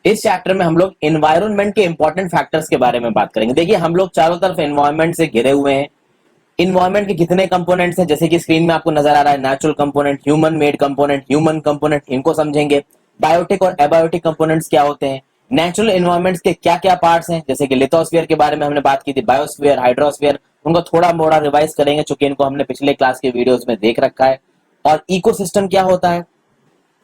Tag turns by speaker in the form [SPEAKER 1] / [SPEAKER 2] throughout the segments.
[SPEAKER 1] इस चैप्टर में हम लोग एनवायरनमेंट के इंपॉर्टेंट फैक्टर्स के बारे में बात करेंगे। देखिए हम लोग चारों तरफ एनवायरनमेंट से घिरे हुए हैं। इन्वायरमेंट के कितने कंपोनेंट्स हैं, जैसे कि स्क्रीन में आपको नजर आ रहा है, natural component, human made component, human component, इनको समझेंगे। बायोटिक और एबायोटिक कंपोनेंट्स क्या होते हैं, नेचुरल एनवायरमेंट्स के क्या क्या पार्ट्स हैं, जैसे कि लिथोस्फीयर के बारे में हमने बात की थी, बायोस्फीयर, हाइड्रोस्फीयर, उनको थोड़ा मोड़ा रिवाइज करेंगे चूंकि इनको हमने पिछले क्लास के वीडियोस में देख रखा है। और इकोसिस्टम क्या होता है,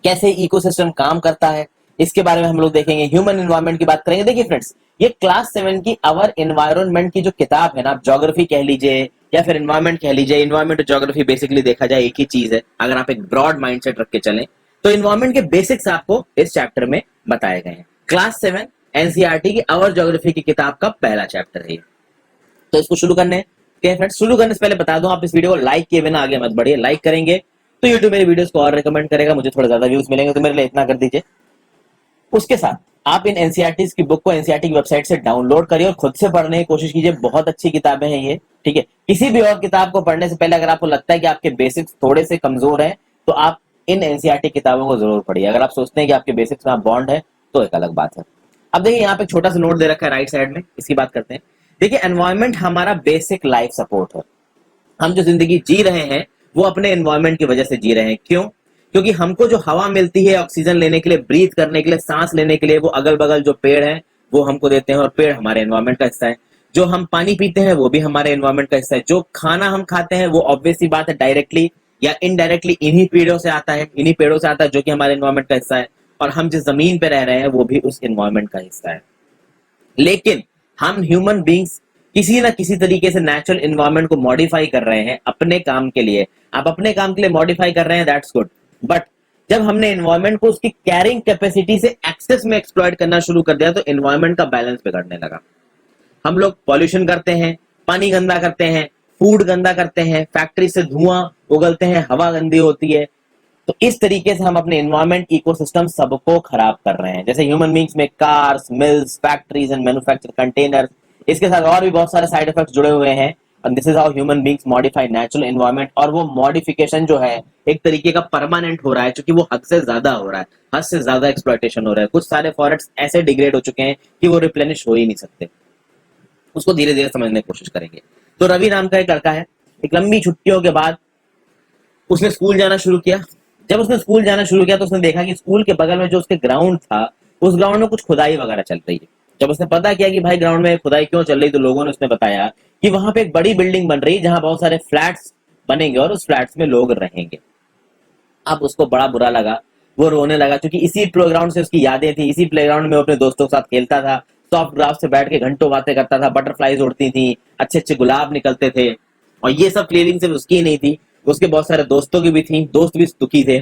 [SPEAKER 1] कैसे इकोसिस्टम काम करता है, इसके बारे में हम लोग देखेंगे। ह्यूमन एनवायरनमेंट की बात करेंगे। देखिए फ्रेंड्स, ये क्लास 7 की अवर एनवायरनमेंट की जो किताब है ना, आप ज्योग्राफी कह लीजिए या फिर एनवायरनमेंट कह लीजिए, एनवायरनमेंट और ज्योग्राफी बेसिकली देखा जाए एक ही चीज है, अगर आप एक ब्रॉड माइंडसेट रख के चलें तो। एनवायरनमेंट के बेसिक्स आपको इस चैप्टर में बताए गए हैं। क्लास 7 एनसीईआरटी की अवर ज्योग्राफी की किताब का पहला चैप्टर है। तो इसको शुरू करने के फ्रेंड्स, शुरू करने से पहले बता दूं, आप इस वीडियो को लाइक किए बिना आगे मत बढ़िए। लाइक करेंगे तो यूट्यूब मेरे वीडियोस को और रिकमेंड करेगा, मुझे थोड़ा ज्यादा व्यूज मिलेंगे, तो मेरे लिए इतना कर दीजिए। उसके साथ आप इन एनसीईआरटी की बुक को एनसीईआरटी की वेबसाइट से डाउनलोड करिए और खुद से पढ़ने की कोशिश कीजिए। बहुत अच्छी किताबें हैं ये, ठीक है। किसी भी और किताब को पढ़ने से पहले अगर आपको लगता है कि आपके बेसिक्स थोड़े से कमजोर हैं, तो आप इन एनसीईआरटी किताबों को जरूर पढ़िए। अगर आप सोचते हैं कि आपके बेसिक्स में बॉन्ड है तो एक अलग बात है। अब देखिए यहाँ पे एक छोटा सा नोट दे रखा है राइट साइड में, इसकी बात करते हैं। देखिए एनवायरमेंट हमारा बेसिक लाइफ सपोर्ट है। हम जो जिंदगी जी रहे हैं वो अपने एनवायरमेंट की वजह से जी रहे हैं। क्यों? क्योंकि हमको जो हवा मिलती है ऑक्सीजन लेने के लिए, ब्रीथ करने के लिए, सांस लेने के लिए, वो अगल बगल जो पेड़ हैं वो हमको देते हैं, और पेड़ हमारे एनवायरमेंट का हिस्सा है। जो हम पानी पीते हैं वो भी हमारे एनवायरमेंट का हिस्सा है। जो खाना हम खाते हैं वो ऑब्वियस सी बात है डायरेक्टली या इनडायरेक्टली इन्हीं पेड़ों से आता है, इन्हीं पेड़ों से आता है, जो कि हमारे एनवायरमेंट का हिस्सा है। और हम जिस जमीन पे रह रहे हैं वो भी उस एनवायरमेंट का हिस्सा है। लेकिन हम ह्यूमन बींग्स किसी ना किसी तरीके से नेचुरल एनवायरनमेंट को मॉडिफाई कर रहे हैं अपने काम के लिए। आप अपने काम के लिए मॉडिफाई कर रहे हैं, दैट्स गुड। बट जब हमने एनवायरनमेंट को उसकी कैरिंग कैपेसिटी से एक्सेस में एक्सप्लॉइट करना शुरू कर दिया तो एनवायरनमेंट का बैलेंस बिगड़ने लगा। हम लोग पॉल्यूशन करते हैं, पानी गंदा करते हैं, फूड गंदा करते हैं, फैक्ट्री से धुआं उगलते हैं, हवा गंदी होती है। तो इस तरीके से हम अपने एनवायरमेंट इकोसिस्टम सबको खराब कर रहे हैं। जैसे ह्यूमन बींग्स में cars, mills, factories and manufacture containers, इसके साथ और भी बहुत सारे साइड इफेक्ट्स जुड़े हुए हैं। और this is how human beings modify natural environment. और वो मॉडिफिकेशन जो है एक तरीके का परमानेंट हो रहा है, क्योंकि वो हद से ज्यादा हो रहा है, हद से ज्यादा एक्सप्लॉयटेशन हो रहा है। कुछ सारे फॉरेस्ट ऐसे डिग्रेड हो चुके हैं कि वो रिप्लेनिश हो ही नहीं सकते। उसको धीरे धीरे समझने की कोशिश करेंगे। तो रवि नाम का एक लड़का है, एक लंबी छुट्टियों के बाद उसने स्कूल जाना शुरू किया। जब उसने स्कूल जाना शुरू किया तो उसने देखा कि स्कूल के बगल में जो उसके ग्राउंड था, उस ग्राउंड में कुछ खुदाई वगैरह चल रही है। जब उसने पता किया कि भाई ग्राउंड में खुदाई क्यों चल रही, तो लोगों ने उसने बताया कि वहां पे एक बड़ी बिल्डिंग बन रही है जहां बहुत सारे फ्लैट्स बनेंगे और उस फ्लैट्स में लोग रहेंगे। अब उसको बड़ा बुरा लगा, वो रोने लगा, क्योंकि इसी प्लेग्राउंड से उसकी यादें थी। इसी प्लेग्राउंड में वो अपने दोस्तों के साथ खेलता था, सॉफ्ट ग्रास से बैठ के घंटों बातें करता था, बटरफ्लाईज उड़ती थी, अच्छे अच्छे गुलाब निकलते थे। और ये सब फीलिंग सिर्फ उसकी ही नहीं थी, उसके बहुत सारे दोस्तों की भी थी। दोस्त भी दुखी थे।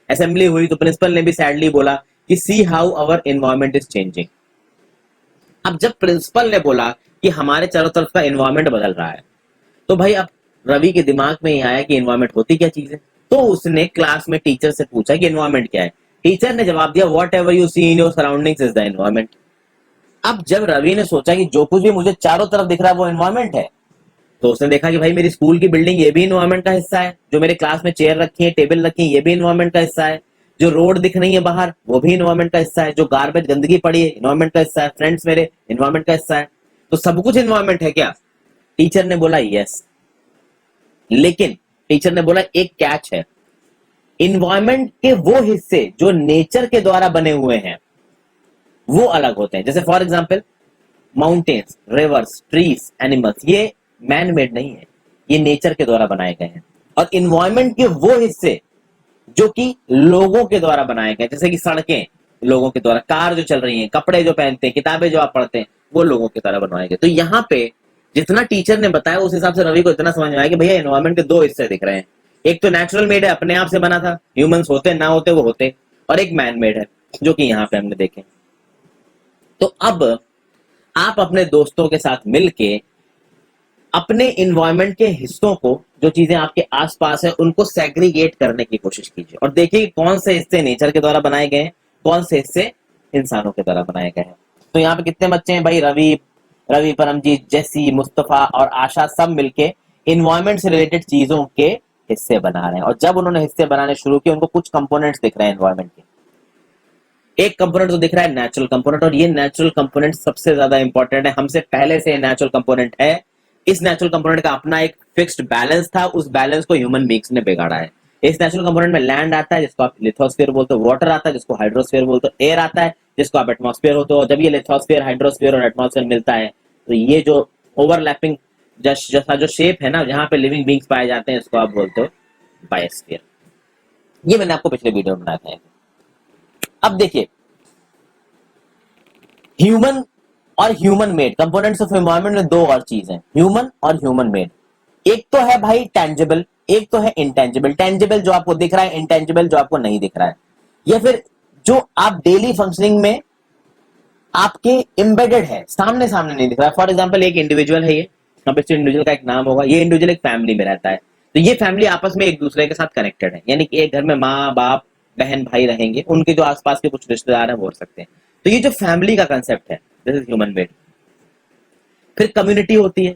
[SPEAKER 1] असेंबली हुई तो प्रिंसिपल ने भी सैडली बोला कि see how our environment is changing. अब जब प्रिंसिपल ने बोला कि हमारे चारों तरफ का एनवायरमेंट बदल रहा है, तो भाई अब रवि के दिमाग में ही आया कि एनवायरमेंट होती क्या चीज है। तो उसने क्लास में टीचर से पूछा कि एनवायरमेंट क्या है। टीचर ने जवाब दिया, whatever you see in your surroundings is the environment. अब जब रवि ने सोचा कि जो कुछ भी मुझे चारों तरफ दिख रहा है वो एनवायरमेंट है, तो उसने देखा कि भाई मेरी स्कूल की बिल्डिंग ये भी इन्वायरमेंट का हिस्सा है, जो मेरे क्लास में चेयर रखी है, टेबल रखी है, ये भी इन्वायरमेंट का हिस्सा है, जो रोड दिख रही है बाहर वो भी इन्वायरमेंट का हिस्सा है, जो गार्बेज गंदगी पड़ी है इन्वायरमेंट का हिस्सा है, फ्रेंड्स मेरे इन्वायरमेंट का हिस्सा है। तो सब कुछ इन्वायरमेंट है क्या? टीचर ने बोला यस। लेकिन टीचर ने बोला एक कैच है, इन्वायरमेंट के वो हिस्से जो नेचर के द्वारा बने हुए हैं वो अलग होते हैं। जैसे for example mountains, reverse, trees, animals, ये मैन मेड नहीं है, ये नेचर के द्वारा बनाए गए हैं। और इन्वायरमेंट के वो हिस्से जो कि लोगों के द्वारा बनाए गए, जैसे कि सड़कें लोगों के द्वारा, कार जो चल रही हैं, कपड़े जो पहनते हैं, किताबें जो आप पढ़ते हैं, वो लोगों के द्वारा बनवाए गए। तो यहाँ पे जितना टीचर ने बताया उस हिसाब से रवि को इतना समझ में आया कि भैया एनवायरमेंट के दो हिस्से दिख रहे हैं। एक तो नेचुरल मेड है, अपने आप से बना था, ह्यूमंस होते ना होते वो होते, और एक मैन मेड है जो कि यहाँ पे हमने देखे। तो अब आप अपने दोस्तों के साथ मिलके अपने इन्वायरमेंट के हिस्सों को, जो चीजें आपके आसपास है, उनको सेग्रीगेट करने की कोशिश कीजिए और देखिए कौन से हिस्से नेचर के द्वारा बनाए गए हैं, कौन से हिस्से इंसानों के द्वारा बनाए गए हैं। तो यहाँ पे कितने बच्चे हैं भाई? रवि, परमजीत, जेसी, मुस्तफा और आशा सब मिलके इन्वायरमेंट से रिलेटेड चीजों के हिस्से बना रहे हैं। और जब उन्होंने हिस्से बनाने शुरू किए, उनको कुछ कंपोनेंट्स दिख रहे हैं इन्वायरमेंट के। एक कंपोनेंट तो दिख रहा है नेचुरल कंपोनेंट, और ये नेचुरल कंपोनेंट सबसे ज्यादा इंपॉर्टेंट है, हमसे पहले से नेचुरल कंपोनेंट है। इस नेचुरल कंपोनेंट का अपना एक फिक्स्ड बैलेंस था, उस बैलेंस को ह्यूमन बीइंग्स ने बिगाड़ा है। इस नेचुरल कंपोनेंट में लैंड आता है जिसको आप लिथोस्फीयर बोलते हो, वाटर आता है जिसको हाइड्रोस्फीयर बोलते हो, एयर आता है जिसको आप एटमॉस्फेयर होते हो। जब ये लिथोस्फीयर, हाइड्रोस्फीयर और एटमॉस्फेयर मिलता है तो ये जो ओवरलैपिंग जैसा जो शेप है ना, जहां पे लिविंग बीइंग्स पाए जाते हैं, इसको आप बोलते हो बायोस्फीयर। ये मैंने आपको पिछले वीडियो में बताया था। अब देखिए, ह्यूमन और human made components of environment में दो और चीज है, ह्यूमन और ह्यूमन मेड। एक तो है भाई टेंजिबल, एक तो है इंटेंजिबल। टेंजिबल जो आपको दिख रहा है, इंटेंजिबल जो आपको नहीं दिख रहा है, या फिर जो आप डेली फंक्शनिंग में आपके एम्बेडेड है, सामने सामने नहीं दिख रहा है। फॉर एग्जाम्पल एक इंडिविजुअल है, ये अब इस इंडिविजुअल का एक नाम होगा, ये इंडिविजुअल एक फैमिली में रहता है, तो ये फैमिली आपस में एक दूसरे के साथ कनेक्टेड है, यानी कि एक घर में माँ बाप बहन भाई रहेंगे, उनके जो आसपास के कुछ रिश्तेदार हैं वो हो सकते हैं। तो ये जो फैमिली का कंसेप्ट है, दिस इज ह्यूमन मेड। फिर कम्युनिटी होती है,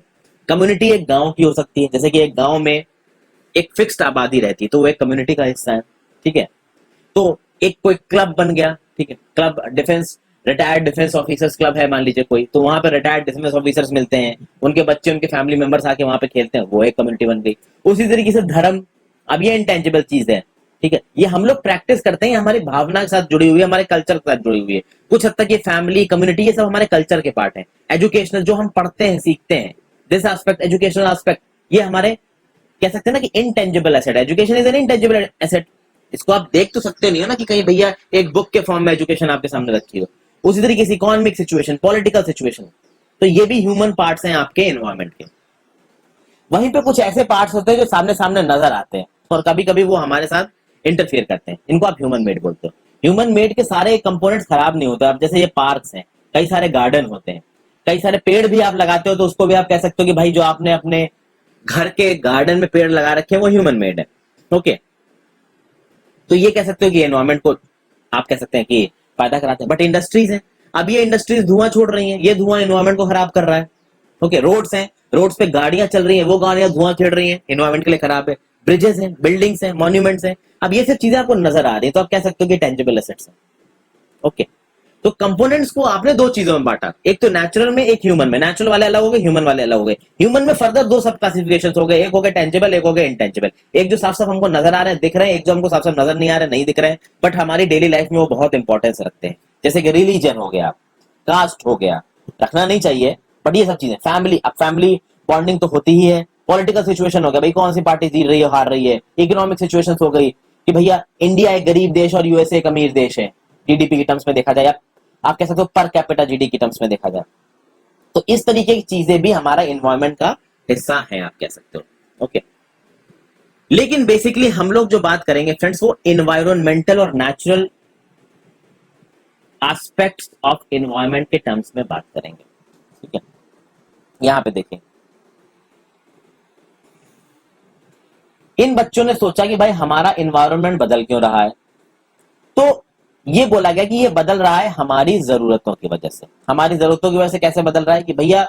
[SPEAKER 1] कम्युनिटी एक गांव की हो सकती है, जैसे कि एक गांव में एक फिक्स्ड आबादी रहती है तो वो एक कम्युनिटी का हिस्सा है, ठीक है। तो एक कोई क्लब बन गया, ठीक है, club defence, retired defence officers club है मान लीजिए कोई, तो वहां पे रिटायर्ड डिफेंस ऑफिसर्स मिलते हैं, उनके बच्चे उनके फैमिली मेंबर्स आके वहां पे खेलते हैं, वो एक कम्युनिटी बन गई। उसी तरीके से धर्म, अब ये इंटेंजिबल चीज है, ठीक है, ये हम लोग प्रैक्टिस करते हैं, हमारी भावना के साथ जुड़ी हुई है, हमारे कल्चर के साथ जुड़ी हुई है। कुछ हद तक ये फैमिली, कम्युनिटी, ये सब हमारे कल्चर के पार्ट है। एजुकेशनल जो हम पढ़ते हैं, सीखते हैं, दिस एस्पेक्ट, एजुकेशनल एस्पेक्ट, ये हमारे कह सकते हैं ना कि intangible asset. Education is an intangible asset. इसको आप देख तो सकते नहीं हो ना कि कहीं भैया एक बुक के फॉर्म में एजुकेशन आपके सामने रखी हो। उसी तरीके से इकोनॉमिक सिचुएशन, पॉलिटिकल सिचुएशन, तो ये भी ह्यूमन पार्ट्स हैं आपके एनवायरनमेंट के। वहीं पे कुछ ऐसे पार्ट्स होते हैं जो सामने सामने नजर आते हैं और कभी कभी वो हमारे साथ इंटरफियर करते हैं, इनको आप ह्यूमन मेड बोलते हो। ह्यूमन मेड के सारे कंपोनेंट्स खराब नहीं होते। अब जैसे ये पार्क्स हैं, कई सारे गार्डन होते हैं, कई सारे पेड़ भी आप लगाते हो, तो उसको भी आप कह सकते हो कि भाई जो आपने अपने घर के गार्डन में पेड़ लगा रखे हैं वो ह्यूमन मेड है, ओके। तो ये कह सकते हो कि एनवायरनमेंट को आप कह सकते हैं कि फायदा कराते हैं। बट इंडस्ट्रीज हैं, अब ये इंडस्ट्रीज धुआं छोड़ रही हैं, ये धुआं एनवायरनमेंट को खराब कर रहा है, ओके। रोड्स हैं, रोड्स पे गाड़ियां चल रही हैं, वो गाड़ियां धुआं छेड़ रही हैं, एनवायरनमेंट के लिए खराब है। ब्रिजेस हैं, बिल्डिंग्स हैं, मॉन्यूमेंट्स हैं, अब ये सब चीजें आपको नजर आ रही है, तो आप कह सकते हो कि टेंजिबल एसेट्स हैं, ओके। तो कंपोनेंट्स को आपने दो चीजों में बांटा, एक तो नेचुरल में, एक ह्यूमन में। नेचुरल वाले अलग हो गए, ह्यूमन वाले अलग हो गए। ह्यूमन में फर्दर दो सब क्लासिफिकेशन हो गए, एक हो गए टेंजिबल, एक हो गए इंटेंजिबल। एक जो साफ साफ हमको नजर आ रहे हैं, दिख रहे हैं, एक जो हमको साफ साफ नजर नहीं आ रहे, नहीं दिख रहे हैं, बट हमारी डेली लाइफ में वो बहुत इंपॉर्टेंस रखते हैं। जैसे कि रिलीजन हो गया, कास्ट हो गया, रखना नहीं चाहिए, बट ये सब चीजें, फैमिली, अब फैमिली बॉन्डिंग तो होती ही है। पॉलिटिकल सिचुएशन हो गया, भाई कौन सी पार्टी जीत रही है, हार रही है। इकोनॉमिक सिचुएशन हो गई कि भैया इंडिया एक गरीब देश और यूएसए एक अमीर देश है, जीडीपी की टर्म्स में देखा जाए, आप कह सकते हो पर कैपिटा जीडीपी की टर्म्स में देखा जाए। तो इस तरीके की चीजें भी हमारा एनवायरनमेंट का हिस्सा है, आप कह सकते हो, ओके। लेकिन बेसिकली हम लोग जो बात करेंगे फ्रेंड्स, वो एनवायरमेंटल और नेचुरल एस्पेक्ट्स ऑफ एनवायरनमेंट के टर्म्स में बात करेंगे, ठीक है। यहां पे देखें, इन बच्चों ने सोचा कि भाई हमारा एनवायरनमेंट बदल क्यों रहा है, तो ये बोला गया कि ये बदल रहा है हमारी जरूरतों की वजह से। हमारी जरूरतों की वजह से कैसे बदल रहा है कि भैया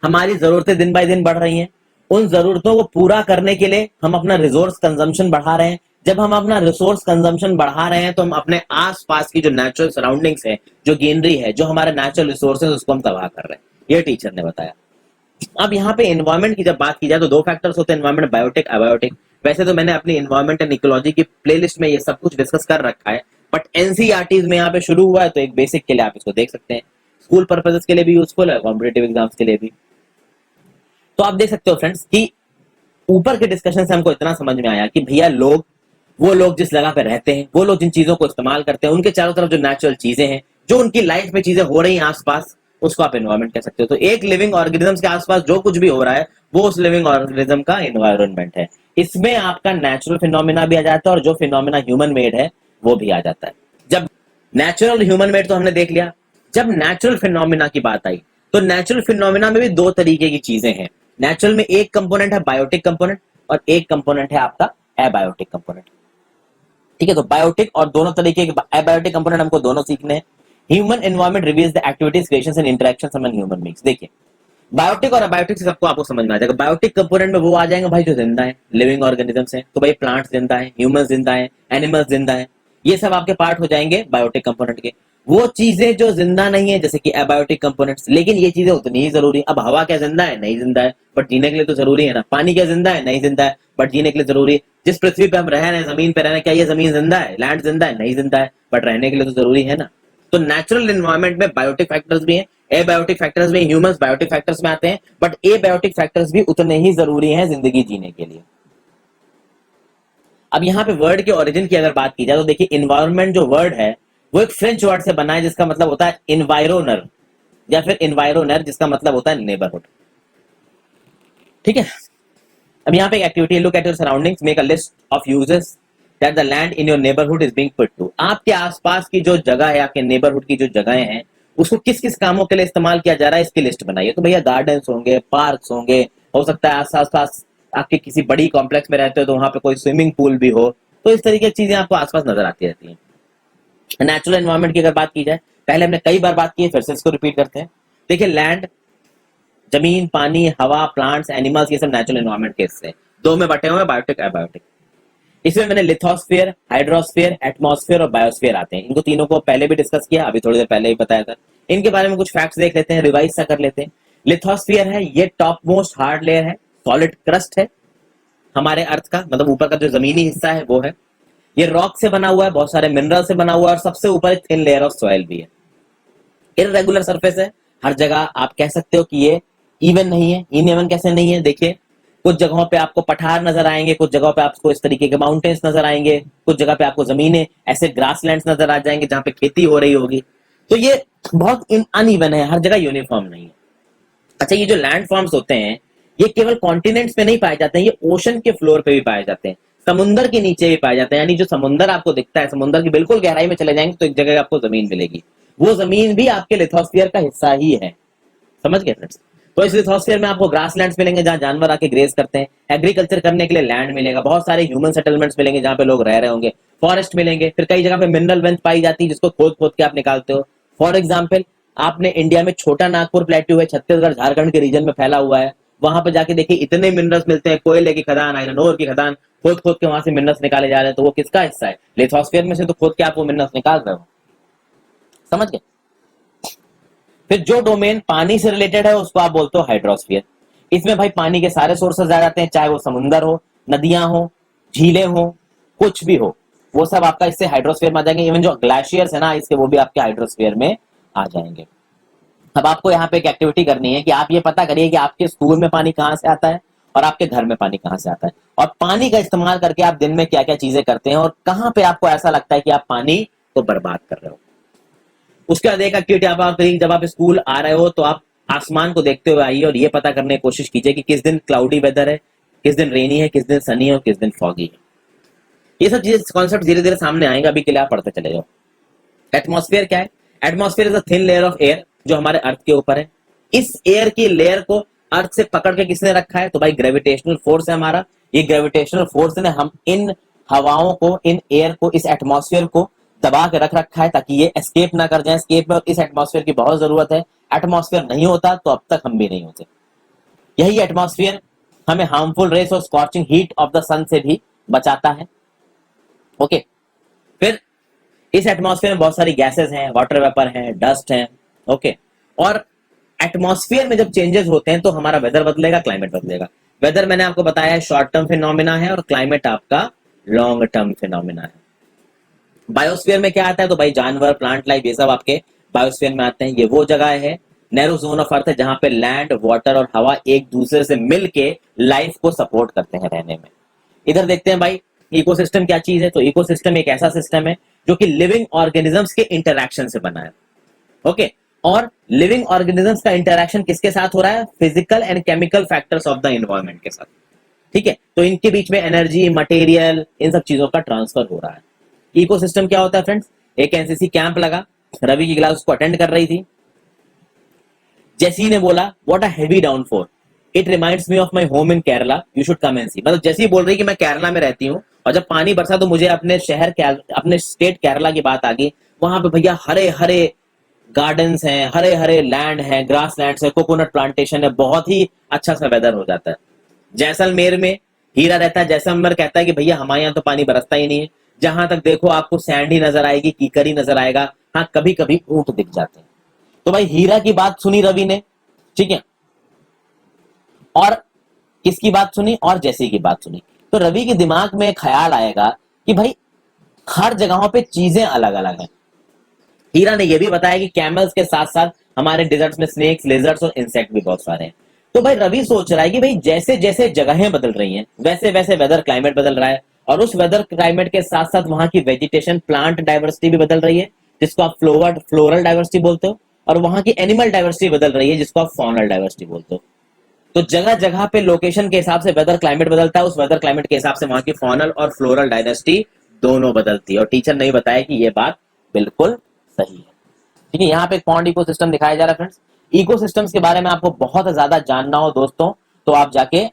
[SPEAKER 1] हमारी जरूरतें दिन बाय दिन बढ़ रही हैं, उन जरूरतों को पूरा करने के लिए हम अपना रिसोर्स कंजम्पशन बढ़ा रहे हैं। जब हम अपना रिसोर्स कंजम्पशन बढ़ा रहे हैं तो हम अपने आसपास की जो नेचुरल सराउंडिंग्स है, जो ग्रीनरी है, जो हमारे नेचुरल रिसोर्सेज, उसको हम तबाह कर रहे हैं, ये टीचर ने बताया। अब यहाँ पे एनवायरनमेंट की जब बात की जाए तो दो फैक्टर्स होते हैं एनवायरनमेंट, बायोटिक, अबायोटिक। वैसे तो मैंने अपनी एनवायरनमेंट एंड इकोलॉजी की प्लेलिस्ट में ये सब कुछ डिस्कस कर रखा है, बट एनसीईआरटी में यहाँ पे शुरू हुआ है, तो एक बेसिक के लिए आप इसको देख सकते हैं, स्कूल पर्पसेस के लिए भी यूजफुल है, कॉम्पिटेटिव एग्जाम्स के लिए भी। तो आप देख सकते हो फ्रेंड्स कि ऊपर के डिस्कशन से हमको इतना समझ में आया कि भैया लोग, वो लोग जिस जगह पे रहते हैं, वो लोग जिन चीजों को इस्तेमाल करते हैं, उनके चारों तरफ जो नेचुरल चीजें हैं, जो उनकी लाइफ में चीजें हो रही हैं आसपास, उसको आप एनवायरनमेंट कह सकते हो। तो एक लिविंग ऑर्गेनिज्म के आसपास जो कुछ भी हो रहा है, वो उस लिविंग ऑर्गेनिज्म का एनवायरनमेंट है। इसमें आपका नेचुरल फिनोमिना भी आ जाता है और जो फिनोमिना ह्यूमन मेड है वो भी आ जाता है। जब नेचुरल और ह्यूमन मेड तो हमने देख लिया, जब नेचुरल फिनोमिना की बात आई तो नेचुरल फिनोमिना में भी दो तरीके की चीजें हैं। नेचुरल में एक कंपोनेंट है बायोटिक कंपोनेंट और एक कंपोनेंट है आपका एबायोटिक कंपोनेंट, ठीक है। तो बायोटिक और दोनों तरीके के एबायोटिक कंपोनेंट हमको दोनों सीखने हैं। Human environment reveals the activities, creations and interactions among human beings. देखिए बायोटिक और अबायोटिक से सबको आपको समझ में आ जाएगा। बायोटिक कंपोनेंट में वो आ जाएंगे भाई जो जिंदा है, लिविंग ऑर्गेनिजम्स हैं, तो भाई प्लांट्स जिंदा है, ह्यूमंस जिंदा है, एनिमल्स जिंदा है, ये सब आपके पार्ट हो जाएंगे बायोटिक कंपोनेंट के। वो चीजें जो जिंदा नहीं है जैसे कि एबायोटिक कंपोनेंट्स, लेकिन ये चीजें उतनी ही जरूरी है। अब हवा क्या जिंदा है? नहीं जिंदा है, बट जीने के लिए तो जरूरी है ना। पानी क्या जिंदा है? नहीं जिंदा है, बट जीने के लिए जरूरी है। जिस पृथ्वी पे हम रह रहे हैं, जमीन पे रह रहे हैं, क्या ये जमीन जिंदा है? लैंड जिंदा है? नहीं जिंदा है, बट रहने के लिए तो जरूरी है ना। तो नेचुरल एनवायरनमेंट में बायोटिक फैक्टर्स भी हैं, एबायोटिक फैक्टर्स में, ह्यूमंस बायोटिक फैक्टर्स में आते हैं, बट एबायोटिक फैक्टर्स भी उतने ही जरूरी हैं जिंदगी जीने के लिए। अब यहाँ पे वर्ड के ओरिजिन की अगर बात की जाए तो देखिए, इन्वायरमेंट जो वर्ड है वो एक फ्रेंच वर्ड से बना है जिसका मतलब होता है इन्वायरोनर, या फिर इन्वायरोनर जिसका मतलब होता है नेबरहुड। ठीक है। अब यहाँ पे एक एक्टिविटी है, look at your surroundings, make a list of uses that the land in your neighbourhood is being put to. आपके आसपास की जो जगह है, आपके नेबरहुड की जो जगहें हैं, उसको किस किस कामों के लिए इस्तेमाल किया जा रहा है, इसकी लिस्ट बनाइए। तो भैया गार्डन्स होंगे, पार्क्स होंगे, हो सकता है आस पास आपके किसी बड़ी कॉम्प्लेक्स में रहते हो तो वहां पे कोई स्विमिंग पूल भी हो, तो इस तरीके की चीजें आपको आसपास नजर आती रहती हैं। नेचुरल एनवायरनमेंट की अगर बात की जाए, पहले हमने कई बार बात की है, फिर से इसको रिपीट करते हैं। देखिए, लैंड, जमीन, पानी, हवा, प्लांट्स, एनिमल्स, ये सब नेचुरल एनवायरनमेंट के हिस्से दो में बटे हुए हैं, बायोटिक, एबायोटिक। इसमें मैंने लिथोस्फीयर, हाइड्रोस्फीयर, एटमॉस्फेयर और बायोस्फीयर आते हैं। इनको तीनों को पहले भी डिस्कस किया, अभी थोड़ी देर पहले ही बताया था। इनके बारे में कुछ फैक्ट्स देख लेते हैं, रिवाइज सा कर लेते हैं। लिथोस्फीयर है, ये टॉप मोस्ट हार्ड लेयर है, सॉलिड क्रस्ट है हमारे अर्थ का, मतलब ऊपर का जो जमीनी हिस्सा है वो है। ये रॉक से बना हुआ है, बहुत सारे मिनरल से बना हुआ है, और सबसे ऊपर एक थिन लेयर ऑफ सॉइल भी है। इररेगुलर सरफेस है, हर जगह आप कह सकते हो कि ये इवन नहीं है। इवन कैसे नहीं है? देखिए, कुछ जगहों पे आपको पठार नजर आएंगे, कुछ जगहों पे आपको इस तरीके के माउंटेन्स नजर आएंगे, कुछ जगह पे आपको जमीनें ऐसे ग्रासलैंड्स नजर आ जाएंगे जहां पे खेती हो रही होगी। तो ये बहुत अनइवन है, हर जगह यूनिफॉर्म नहीं है। अच्छा, ये जो लैंड फॉर्म्स होते हैं ये केवल कॉन्टिनेंट्स पे नहीं पाए जाते हैं, ये ओशन के फ्लोर पे भी पाए जाते हैं, समुंदर के नीचे भी पाए जाते हैं। यानी जो समुंदर आपको दिखता है, समुंदर की बिल्कुल गहराई में चले जाएंगे तो एक जगह आपको जमीन मिलेगी, वो जमीन भी आपके लिथोस्फीयर का हिस्सा ही है। समझ गए फ्रेंड्स? तो इस लिथोस्फीयर में आपको ग्रासलैंड्स मिलेंगे जहां जानवर आके ग्रेज करते हैं, एग्रीकल्चर करने के लिए लैंड मिलेगा, बहुत सारे ह्यूमन सेटलमेंट्स मिलेंगे जहां पे लोग रह रहे होंगे, फॉरेस्ट मिलेंगे, फिर कई जगह पे मिनरल वेल्थ पाई जाती है जिसको खोद खोद के आप निकालते हो। फॉर एग्जाम्पल, आपने इंडिया में छोटा नागपुर प्लेट्यू है, छत्तीसगढ़ झारखंड के रीजन में फैला हुआ है, वहां पे जाके देखिए इतने मिनरल्स मिलते हैं, कोयले की खदान, आयरन ओर की खदान, खोद खोद के वहां से मिनरल्स निकाले जा रहे हैं। तो वो किसका हिस्सा है? लिथोस्फीयर में से तो खोद के आप वो मिनरल्स निकाल रहे हो। समझ गए? फिर जो डोमेन पानी से रिलेटेड है उसको आप बोलते हो हाइड्रोस्फीयर। इसमें भाई पानी के सारे सोर्सेज आ जाते हैं, चाहे वो समुंदर हो, नदियां हो, झीलें हो, कुछ भी हो, वो सब आपका इससे हाइड्रोस्फीयर में आ जाएंगे। इवन जो ग्लेशियर्स है ना इसके, वो भी आपके हाइड्रोस्फीयर में आ जाएंगे। अब आपको यहाँ पे एक एक्टिविटी करनी है कि आप ये पता करिए कि आपके स्कूल में पानी कहाँ से आता है और आपके घर में पानी कहाँ से आता है, और पानी का इस्तेमाल करके आप दिन में क्या क्या चीजें करते हैं, और कहाँ पे आपको ऐसा लगता है कि आप पानी को बर्बाद कर रहे हो। उसके बाद एक एक्टिविटी आप करिए, जब आप स्कूल आ रहे हो तो आप आसमान को देखते हुए आइए और ये पता करने की कोशिश कीजिए कि किस दिन क्लाउडी वेदर है, किस दिन रेनी है, किस दिन सनी है और किस दिन फॉगी है। ये सब चीजें, कॉन्सेप्ट धीरे धीरे सामने आएंगे, अभी के लिए आप पढ़ते चले जाओ। एटमॉस्फेयर क्या है? Atmosphere is a thin layer of air जो हमारे अर्थ के ऊपर है। इस एयर की लेयर को अर्थ से पकड़ के किसने रखा है? तो भाई ग्रेविटेशनल फोर्स है हमारा। ये ग्रेविटेशनल फोर्स ने हम इन हवाओं को, इन एयर को, इस एटमॉस्फेयर को दबा के रख रखा है ताकि ये एस्केप ना कर जाए। एस्केप में इस एटमॉस्फेयर की बहुत जरूरत है। एटमॉस्फेयर नहीं होता तो अब तक हम भी नहीं होते। यही एटमॉस्फेयर हमें हार्मफुल रेस और स्कॉर्चिंग हीट ऑफ द सन से भी बचाता है। ओके, फिर इस एटमॉस्फेयर में बहुत सारी गैसेस हैं, वाटर वेपर है, डस्ट है। ओके, और एटमॉस्फेयर में जब चेंजेस होते हैं तो हमारा वेदर बदलेगा, क्लाइमेट बदलेगा। वेदर मैंने आपको बताया है शॉर्ट टर्म फिनोमिना है और क्लाइमेट आपका लॉन्ग टर्म फिनोमिना है। बायोस्फीयर में क्या आता है? तो भाई जानवर, प्लांट लाइफ, ये सब आपके बायोस्फीयर में आते हैं। ये वो जगह है, नैरो जोन ऑफ अर्थ है, जहां पे लैंड, वाटर और हवा एक दूसरे से मिलके लाइफ को सपोर्ट करते हैं रहने में। इधर देखते हैं भाई इकोसिस्टम क्या चीज है। तो इकोसिस्टम एक ऐसा सिस्टम है जो कि लिविंग ऑर्गेनिजम्स के इंटरैक्शन से बना है। ओके, और लिविंग ऑर्गेनिजम्स का इंटरैक्शन किसके साथ हो रहा है? Physical and chemical factors of the environment के साथ। ठीक है, तो इनके बीच में एनर्जी, मटेरियल, इन सब चीजों का ट्रांसफर हो रहा है। इकोसिस्टम क्या होता है फ्रेंड्स? एक एनसीसी कैंप लगा, रवि की क्लास उसको अटेंड कर रही थी। जेसी ने बोला what a heavy downfall, it reminds me of my home in Kerala, you should come and see. मतलब जेसी बोल रही कि मैं केरला में रहती हूँ और जब पानी बरसा तो मुझे अपने शहर, अपने स्टेट केरला की बात आ गई। वहां पे भैया हरे हरे गार्डन्स हैं, हरे हरे लैंड हैं, ग्रास लैंड है, कोकोनट प्लांटेशन है, बहुत ही अच्छा सा वेदर हो जाता है। जैसलमेर में हीरा रहता है, जैसलमेर कहता है कि भैया हमारे यहाँ तो पानी बरसता ही नहीं है, जहां तक देखो आपको सैंड ही नजर आएगी, कीकर ही नजर आएगा, हाँ कभी कभी ऊंट दिख जाते हैं। तो भाई हीरा की बात सुनी रवि ने, ठीक है, और किसकी बात सुनी, और जैसी की बात सुनी, तो रवि के दिमाग में ख्याल आएगा कि भाई हर जगहों पे चीजें अलग अलग हैं। हीरा ने यह भी बताया कि कैमल्स के साथ साथ हमारे डिजर्ट्स में स्नेक्स, लेजर्ड्स और इंसेक्ट भी बहुत सारे हैं। तो भाई रवि सोच रहा है कि भाई जैसे जैसे जगहें बदल रही हैं वैसे वैसे वेदर क्लाइमेट बदल रहा है, और उस वेदर क्लाइमेट के साथ साथ वहां की वेजिटेशन, प्लांट डाइवर्सिटी भी बदल रही है, जिसको आप फ्लोरल डाइवर्सिटी बोलते हो, और वहां की एनिमल डाइवर्सिटी बदल रही है, जिसको आप फॉनल डाइवर्सिटी बोलते हो। तो जगह जगह पे लोकेशन के हिसाब से वेदर क्लाइमेट बदलता है, उस वेदर क्लाइमेट के हिसाब से वहां की फॉनल और फ्लोरल डायनेस्टी दोनों बदलती है, और टीचर ने बताया कि ये बात बिल्कुल सही है। ठीक है, यहाँ पे एक पॉन्ड इकोसिस्टम दिखाया जा रहा है फ्रेंड्स। इकोसिस्टम्स के बारे में आपको बहुत ज्यादा जानना हो दोस्तों, तो आप जाके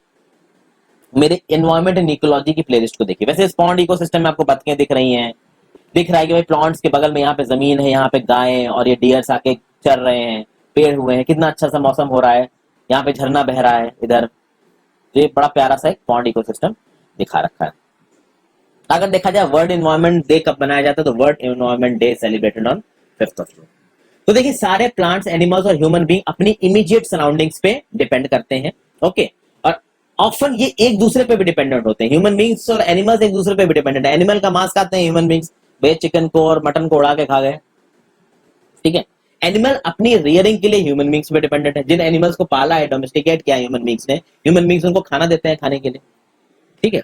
[SPEAKER 1] मेरे एनवायरमेंट एंड इकोलॉजी की प्लेलिस्ट को देखिए। वैसे इस पॉन्ड इकोसिस्टम में आपको बतखें दिख रही हैं, दिख रहा है कि भाई प्लांट्स के बगल में यहाँ पे जमीन है, यहाँ पे गायें और ये डियर्स आके चर रहे हैं, पेड़ हुए हैं, कितना अच्छा सा मौसम हो रहा है, यहाँ पे झरना बह रहा है इधर। ये बड़ा प्यारा सा एक पॉन्ड इकोसिस्टम दिखा रखा है। अगर देखा जाए वर्ल्ड एनवायरमेंट डे कब मनाया जाता है, तो world environment day celebrated on 5th जून। तो देखिए सारे प्लांट्स, एनिमल्स और ह्यूमन बीइंग अपनी इमीडिएट सराउंडिंग्स पे डिपेंड करते हैं, ओके, और ऑफ्टन ये एक दूसरे पे भी डिपेंडेंट होते हैं। ह्यूमन बीइंग्स और एनिमल्स एक दूसरे पे भी डिपेंडेंट है। एनिमल का मांस खाते हैं ह्यूमन बीइंग्स, वे चिकन को और मटन को उड़ा के खा गए, ठीक है। एनिमल अपनी रियरिंग के लिए ह्यूमन बीइंग्स पे डिपेंडेंट है। जिन एनिमल्स को पाला है, डोमेस्टिकेट किया ह्यूमन बीइंग्स ने, ह्यूमन बीइंग्स उनको खाना देते हैं खाने के लिए, ठीक है।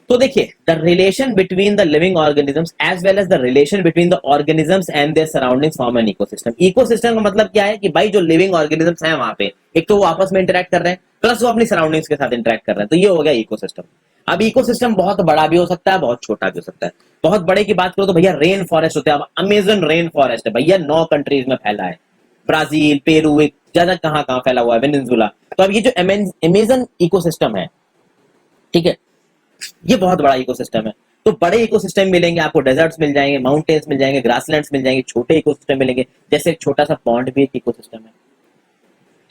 [SPEAKER 1] तो देखिए the relation between the living organisms as well as the relation between the organisms and their surroundings form an ecosystem. Ecosystem का मतलब क्या है कि भाई जो लिविंग ऑर्गेनिजम्स हैं वहां पे एक तो वो आपस में इंटरेक्ट कर रहे हैं, प्लस वो अपनी सराउंडिंग्स के साथ इंटरेक्ट कर रहे हैं, तो ये हो गया इकोसिस्टम। अब इकोसिस्टम बहुत बड़ा भी हो सकता है, बहुत छोटा भी हो सकता है। बहुत बड़े की बात करो तो भैया रेन फॉरेस्ट होते हैं। अमेजन रेन फॉरेस्ट है भैया, 9 कंट्रीज में फैला है, ब्राजील, पेरू, ज्यादा कहां कहां फैला हुआ है, वेनेजुला। तो अब ये जो अमेजन इकोसिस्टम है, ठीक है, ये बहुत बड़ा इकोसिस्टम है। तो बड़े इकोसिस्टम मिलेंगे आपको, डेजर्ट्स मिल जाएंगे, माउंटेन्स मिल जाएंगे, ग्रासलैंड्स मिल जाएंगे, छोटे इकोसिस्टम मिलेंगे, जैसे एक छोटा सा पॉन्ड भी एक इकोसिस्टम है।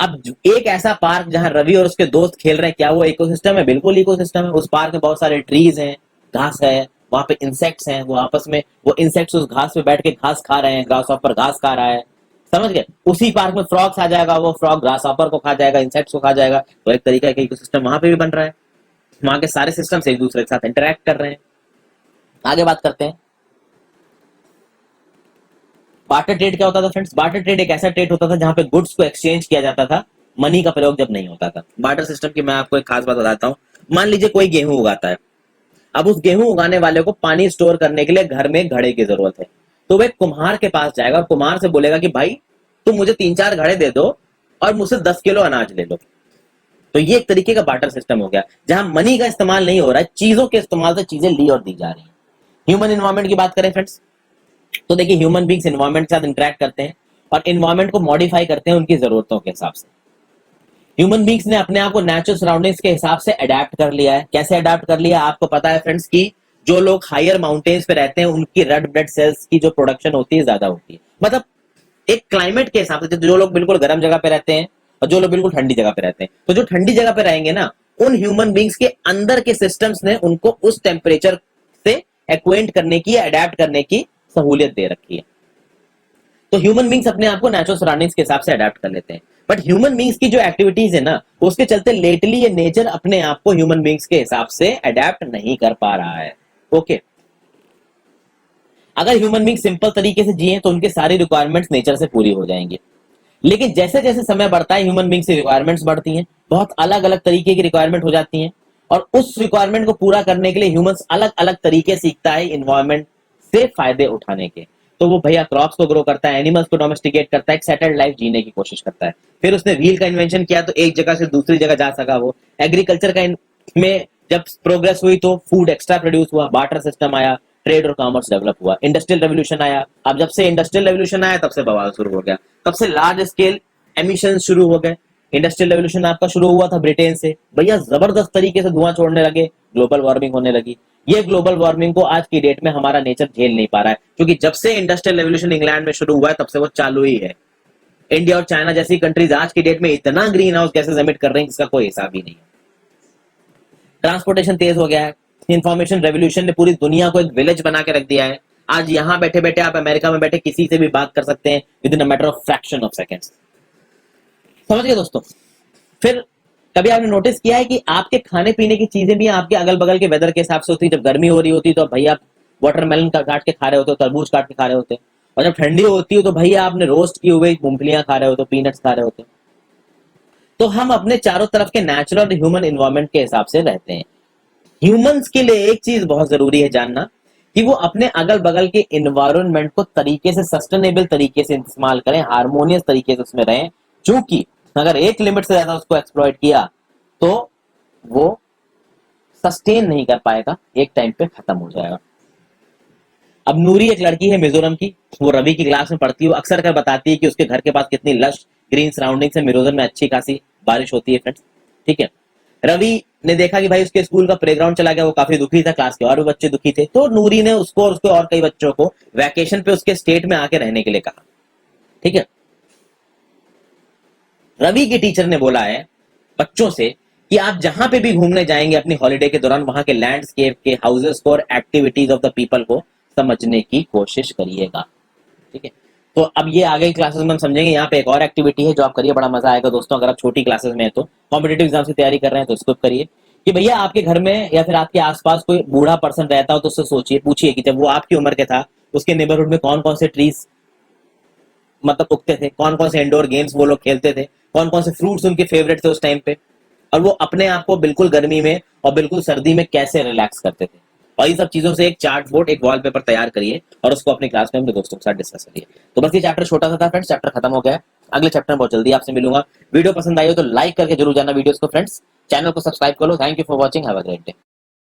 [SPEAKER 1] अब एक ऐसा पार्क जहां रवि और उसके दोस्त खेल रहे हैं, क्या वो इकोसिस्टम है? बिल्कुल इकोसिस्टम है। उस पार्क में बहुत सारे ट्रीज हैं, घास है, वहां पे इंसेक्ट्स हैं, वो आपस में वो इंसेक्ट्स उस घास पे बैठ के घास खा रहे हैं, ग्रास ऑपर घास खा रहा है, समझ गए। उसी पार्क में फ्रॉग्स आ जाएगा, वो फ्रॉग ग्रास ऑपर को खा जाएगा, इंसेक्ट्स को खा जाएगा। तो एक तरीका का इकोसिस्टम वहां पे भी बन रहा है, वहां के सारे सिस्टम्स एक दूसरे के साथ इंटरेक्ट कर रहे हैं। आगे बात करते हैं, बार्टर ट्रेड क्या होता था फ्रेंड्स? बार्टर ट्रेड एक ऐसा ट्रेड होता था जहां पे गुड्स को एक्सचेंज किया जाता था, मनी का प्रयोग जब नहीं होता था। बार्टर सिस्टम की मैं आपको एक खास बात बताता हूं। मान लीजिए कोई गेहूं उगाता है, अब उस गेहूं उगाने वाले को पानी स्टोर करने के लिए घर में घड़े की जरूरत है, तो वह कुम्हार के पास जाएगा और कुम्हार से बोलेगा कि भाई तुम मुझे 3-4 घड़े दे दो और मुझसे 10 किलो अनाज ले लो। तो ये एक तरीके का बार्टर सिस्टम हो गया, जहां मनी का इस्तेमाल नहीं हो रहा है, चीजों के इस्तेमाल से चीजें ली और दी जा रही है। ह्यूमन एनवायरमेंट की बात करें फ्रेंड्स, तो देखिए ह्यूमन बींग्स एनवायरमेंट के साथ इंटरेक्ट करते हैं और एनवायरमेंट को मॉडिफाई करते हैं उनकी जरूरतों के हिसाब से। ह्यूमन बींग्स ने अपने आप को नेचुरल सराउंडिंग्स के हिसाब से अडेप्ट कर लिया है। कैसे अडेप्ट कर लिया? आपको पता है फ्रेंड्स की जो लोग हायर माउंटेन्स पे रहते हैं उनकी रेड ब्लड सेल्स की जो प्रोडक्शन होती है ज्यादा होती है। मतलब एक क्लाइमेट के हिसाब से, जो लोग बिल्कुल गर्म जगह पे रहते हैं और जो लोग बिल्कुल ठंडी जगह पे रहते हैं, तो जो ठंडी जगह पे रहेंगे ना, उन ह्यूमन बींग्स के अंदर के सिस्टम्स ने उनको उस टेम्परेचर से एक्वेंट करने की, अडेप्ट करने की सहूलियत दे रखी है। तो ह्यूमन बींग्स अपने आप को नेचुरल सराउंडिंग्स के हिसाब से अडेप्ट कर लेते हैं। बट ह्यूमन बींग्स की जो एक्टिविटीज है ना, उसके चलते लेटली ये नेचर अपने आप को ह्यूमन बींग्स के हिसाब से अडेप्ट नहीं कर पा रहा है। ओके, अगर ह्यूमन बींग सिंपल तरीके से जिए तो उनके सारी रिक्वायरमेंट्स नेचर से पूरी हो जाएंगी। लेकिन जैसे जैसे समय बढ़ता है ह्यूमन बींग से रिक्वायरमेंट्स बढ़ती हैं, बहुत अलग अलग तरीके की रिक्वायरमेंट हो जाती हैं, और उस रिक्वायरमेंट को पूरा करने के लिए ह्यूमंस अलग अलग तरीके सीखता है इन्वायरमेंट से फायदे उठाने के। तो वो भैया क्रॉप्स को ग्रो करता है, एनिमल्स को डोमेस्टिकेट करता है, एक सेटल्ड लाइफ जीने की कोशिश करता है। फिर उसने व्हील का इन्वेंशन किया तो एक जगह से दूसरी जगह जा सका वो। एग्रीकल्चर का में जब प्रोग्रेस हुई तो फूड एक्स्ट्रा प्रोड्यूस हुआ, बार्टर सिस्टम आया, ट्रेड और कॉमर्स डेवलप हुआ, इंडस्ट्रियल रेवोल्यूशन आया। अब जब से इंडस्ट्रियल रेवोल्यूशन आया तब से बवाल शुरू हो गया, तब से लार्ज स्केल एमिशन शुरू हो गए। इंडस्ट्रियल रेवोल्यूशन आपका शुरू हुआ था ब्रिटेन से, भैया जबरदस्त तरीके से धुआं छोड़ने लगे, ग्लोबल वार्मिंग होने लगी। ये ग्लोबल वार्मिंग को आज की डेट में हमारा नेचर झेल नहीं पा रहा है, क्योंकि जब से इंडस्ट्रियल रेवोल्यूशन इंग्लैंड में शुरू हुआ है तब से वो चालू ही है। इंडिया और चाइना जैसी कंट्रीज आज की डेट में इतना ग्रीन हाउस गैसेस एमिट कर रही हैं जिसका कोई हिसाब ही नहीं है। ट्रांसपोर्टेशन तेज हो गया है, इंफॉर्मेशन रेवोल्यूशन ने पूरी दुनिया को एक विलेज बना के रख दिया है। आज यहाँ बैठे बैठे आप अमेरिका में बैठे किसी से भी बात कर सकते हैं with in a matter of fraction of seconds. समझ गए दोस्तों? फिर कभी आपने नोटिस किया है कि आपके खाने पीने की चीजें भी आपके अगल बगल के वेदर के हिसाब से होती है। जब गर्मी हो रही होती है तो भाई आप वाटरमेलन का काट के खा रहे होते हो, तरबूज काट के खा रहे होते हैं, और जब ठंडी होती है तो भाई आपने रोस्ट की हुई मूंगफलियां खा रहे होते हो, पीनट्स खा रहे होते हो। तो हम अपने चारों तरफ के नेचुरल और ह्यूमन इन्वायरमेंट के हिसाब से रहते हैं। ह्यूमंस के लिए एक चीज बहुत जरूरी है जानना कि वो अपने अगल बगल के इन्वायरमेंट को तरीके से सस्टेनेबल तरीके से इस्तेमाल करें, हार्मोनियस तरीके से उसमें रहें। क्योंकि अगर एक लिमिट से ज्यादा उसको एक्सप्लॉइट किया तो वो सस्टेन नहीं कर पाएगा, एक टाइम पे खत्म हो जाएगा। अब नूरी एक लड़की है मिजोरम की, वो रवि की क्लास में पढ़ती है। वो अक्सर कर बताती है कि उसके घर के पास कितनी लश ग्रीन सराउंडिंग्स है, मिजोरम में अच्छी खासी बारिश होती है फ्रेंड्स। ठीक है, रवि ने देखा कि भाई उसके स्कूल का प्लेग्राउंड चला गया, वो काफी दुखी था, क्लास के और भी बच्चे दुखी थे। तो नूरी ने उसको और उसके और कई बच्चों को वैकेशन पे उसके स्टेट में आके रहने के लिए कहा। ठीक है, रवि के टीचर ने बोला है बच्चों से कि आप जहां पे भी घूमने जाएंगे अपनी हॉलिडे के दौरान वहां के लैंडस्केप के, हाउसेस को और एक्टिविटीज ऑफ द पीपल को समझने की कोशिश करिएगा। ठीक है, तो अब ये आगे क्लासेस में हम समझेंगे। यहाँ पे एक और एक्टिविटी है जो आप करिए, बड़ा मजा आएगा दोस्तों। अगर आप छोटी क्लासेस में है तो कॉम्पिटेटिव एग्जाम की तैयारी कर रहे हैं तो इसको करिए कि भैया आपके घर में या फिर आपके आसपास कोई बूढ़ा पर्सन रहता हो तो उससे सोचिए, पूछिए कि जब वो आपकी उम्र के था उसके नेबरहुड में कौन कौन से ट्रीज मतलब उगते थे, कौन कौन से इंडोर गेम्स वो लोग खेलते थे, कौन कौन से फ्रूट्स उनके फेवरेट थे उस टाइम पे, और वो अपने आप को बिल्कुल गर्मी में और बिल्कुल सर्दी में कैसे रिलैक्स करते थे। और इन सब चीजों से एक चार्ट बोर्ड, एक वॉलपेपर तैयार करिए और उसको अपनी क्लास में अपने दोस्तों के साथ डिस्कस करिए। तो बस ये चैप्टर छोटा सा था फ्रेंड्स, चैप्टर खत्म हो गया है। अगले चैप्टर में बहुत जल्दी आपसे मिलूंगा। वीडियो पसंद आई हो तो लाइक करके जरूर जाना वीडियोस को फ्रेंड्स। चैनल को सब्सक्राइब करो। Thank you for watching, have a great day.